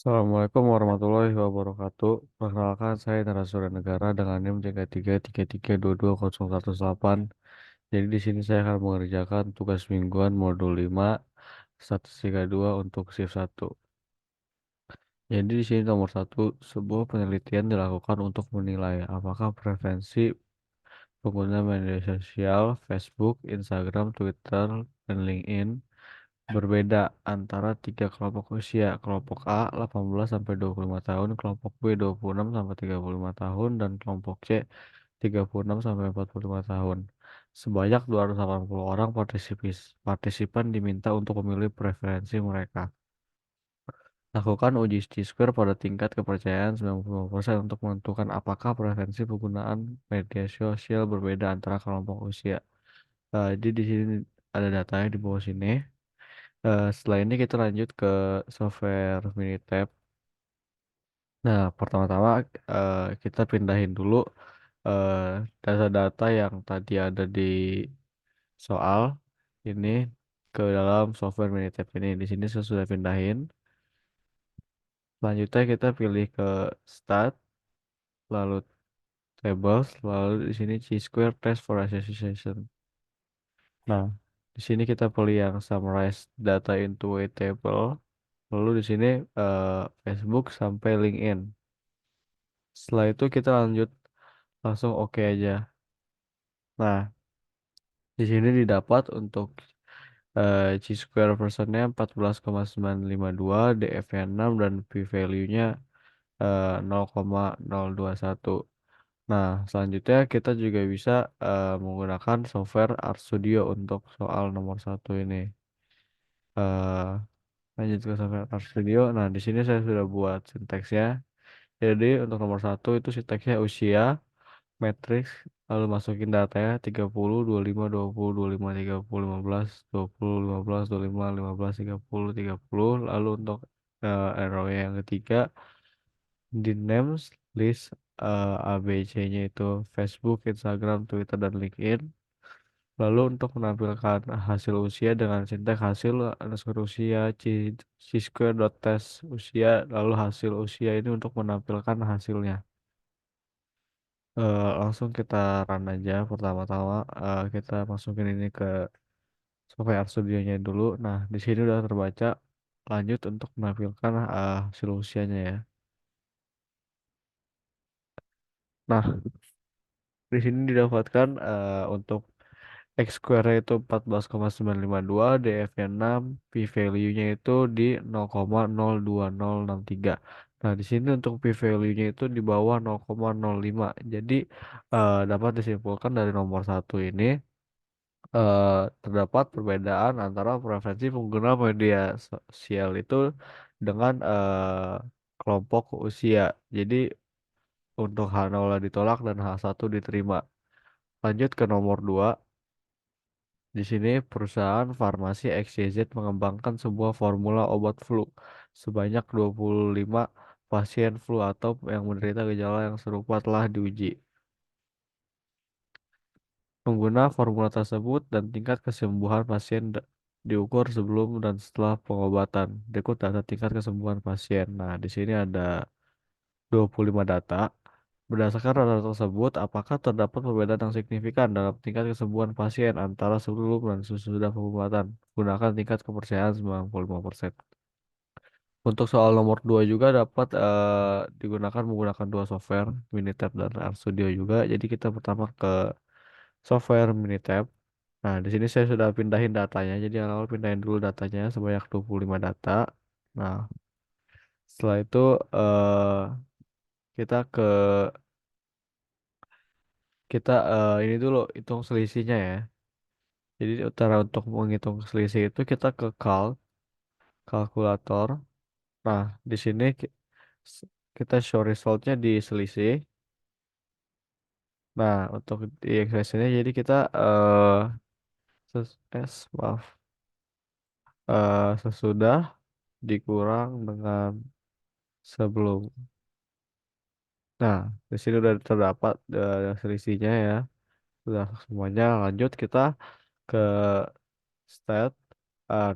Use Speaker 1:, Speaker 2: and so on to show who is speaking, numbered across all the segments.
Speaker 1: Assalamualaikum warahmatullahi wabarakatuh. Perkenalkan saya Narasura Negara dengan NIM 3333220118. Jadi di sini saya akan mengerjakan tugas mingguan modul 5 statistika 2 untuk shift 1. Jadi di sini nomor satu, sebuah penelitian dilakukan untuk menilai apakah preferensi pengguna media sosial Facebook, Instagram, Twitter, dan LinkedIn berbeda antara tiga kelompok usia. Kelompok A 18 sampai 25 tahun, kelompok B 26 sampai 35 tahun, dan kelompok C 36 sampai 45 tahun. Sebanyak 280 orang partisipan diminta untuk memilih preferensi mereka. Lakukan uji T-square pada tingkat kepercayaan 95% untuk menentukan apakah preferensi penggunaan media sosial berbeda antara kelompok usia. Jadi di sini ada datanya di bawah sini. Setelah ini kita lanjut ke software Minitab. Nah, pertama-tama kita pindahin dulu eh, data-data yang tadi ada di soal ini ke dalam software Minitab ini. Di sini saya sudah pindahin. Selanjutnya kita pilih ke Stat, lalu Tables, lalu di sini Chi-square Test for Association. Nah, di sini kita pilih yang Summarize Data into a Table. Lalu di sini Facebook sampai LinkedIn. Setelah itu kita lanjut langsung oke aja. Nah, di sini didapat untuk Chi-square personnya 14,952, DF-nya 6, dan P-value-nya 0,021. Nah, selanjutnya kita juga bisa menggunakan software RStudio untuk soal nomor satu ini. Eh, Lanjut ke software RStudio. Nah, di sini saya sudah buat sinteksnya. Jadi untuk nomor satu itu sinteksnya usia, matriks, lalu masukin datanya 30, 25, 20, 25, 30, 15, 20, 15, 25, 15, 30, 30. Lalu untuk arrow yang ketiga di names list ABC-nya itu Facebook, Instagram, Twitter, dan LinkedIn. Lalu untuk menampilkan hasil usia dengan sinteks hasil underscore usia square dot test usia, lalu hasil usia ini untuk menampilkan hasilnya. Langsung kita run aja. Pertama-tama kita masukin ini ke software studionya dulu. Nah, di sini udah terbaca. Lanjut untuk menampilkan hasil usianya ya. Nah, di sini didapatkan untuk X square itu 14,952, DF-nya 6, P-value-nya itu di 0,02063. Nah, di sini untuk P-value-nya itu di bawah 0,05. Jadi dapat disimpulkan dari nomor satu ini terdapat perbedaan antara preferensi pengguna media sosial itu dengan kelompok usia. Jadi untuk H0 ditolak dan H1 diterima. Lanjut ke nomor 2. Di sini perusahaan farmasi XYZ mengembangkan sebuah formula obat flu sebanyak 25 pasien flu atau yang menderita gejala yang serupa telah diuji. Pengguna formula tersebut dan tingkat kesembuhan pasien diukur sebelum dan setelah pengobatan. Berikut data tingkat kesembuhan pasien. Nah, di sini ada 25 data. Berdasarkan data tersebut, apakah terdapat perbedaan yang signifikan dalam tingkat kesembuhan pasien antara sebelum dan sesudah pengobatan? Gunakan tingkat kepercayaan 95%. Untuk soal nomor 2 juga dapat digunakan menggunakan dua software, Minitab dan RStudio juga. Jadi kita pertama ke software Minitab. Nah, di sini saya sudah pindahin datanya. Jadi awal pindahin dulu datanya sebanyak 25 data. Nah, setelah itu kita ke kita ini dulu hitung selisihnya ya. Jadi cara untuk menghitung selisih itu kita ke kalkulator. Nah, di sini s- kita show resultnya di selisih. Nah, untuk di expressionnya jadi kita maaf sesudah dikurang dengan sebelum. Nah, di sini udah terdapat selisihnya ya. Sudah semuanya. Lanjut kita ke stat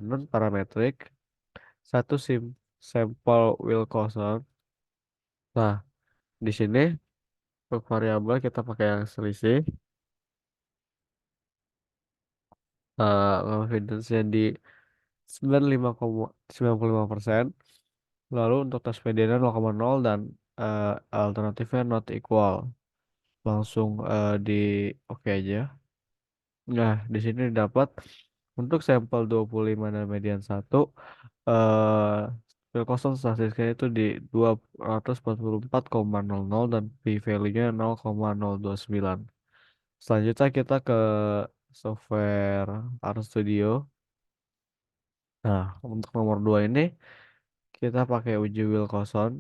Speaker 1: non parametrik satu sim. sampel Wilcoxon. Nah, di sini untuk variabel kita pakai yang selisih. Confidence-nya di 95,95%. Lalu untuk tes mediannya 0,0 dan eh, alternatifnya not equal. Langsung di oke aja. Nah, di sini dapat untuk sampel 25 dan median 1 pil kosong statistiknya itu di 244,00 dan p-value-nya 0,029. Selanjutnya kita ke software RStudio. Nah, untuk nomor 2 ini kita pakai uji Wilcoxon.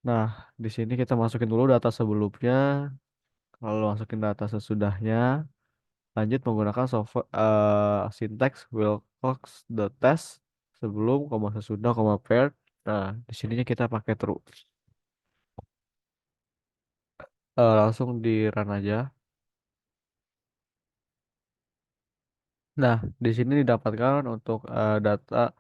Speaker 1: Nah, di sini kita masukin dulu data sebelumnya, lalu masukin data sesudahnya. Lanjut menggunakan software syntax Wilcox the test sebelum, koma sesudah, koma paired. Nah, di sininya kita pakai true. Langsung di run aja. Nah, di sini didapatkan untuk data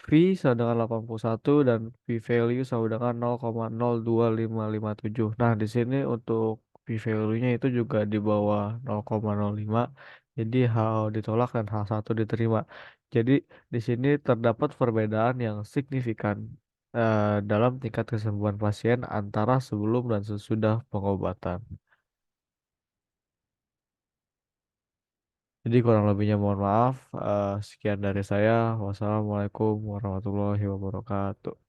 Speaker 1: V sama dengan 81 dan V value sama dengan 0,02557. Nah, di sini untuk V value-nya itu juga di bawah 0,05. Jadi hal ditolak dan hal satu diterima. Jadi di sini terdapat perbedaan yang signifikan dalam tingkat kesembuhan pasien antara sebelum dan sesudah pengobatan. Jadi kurang lebihnya mohon maaf. Sekian dari saya. Wassalamualaikum warahmatullahi wabarakatuh.